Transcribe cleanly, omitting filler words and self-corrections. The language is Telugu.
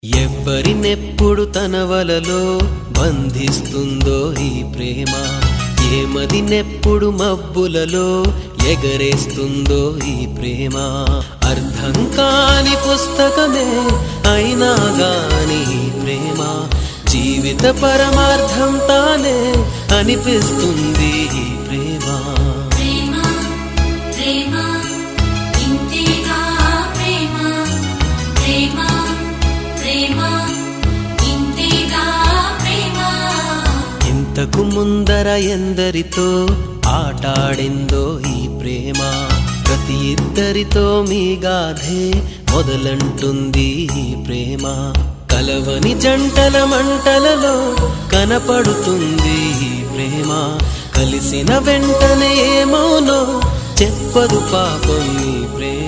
ఎవ్వరినెప్పుడు తన వలలో బంధిస్తుందో ఈ ప్రేమ, ఏమదినెప్పుడు మబ్బులలో ఎగరేస్తుందో ఈ ప్రేమ. అర్థం కాని పుస్తకమే అయినా గాని ఈ ప్రేమ జీవిత పరమార్థం తానే అనిపిస్తుంది ఈ ప్రేమ. ఇంతకు ముందర ఎందరితో ఆటాడిందో ఈ ప్రేమ, ప్రతి ఇద్దరితో మీ గాథే మొదలంటుంది ఈ ప్రేమ. కలవని జంటల మంటలలో కనపడుతుంది ఈ ప్రేమ, కలిసిన వెంటనే ఏమోనో చెప్పదు పాపం ఈ ప్రేమ.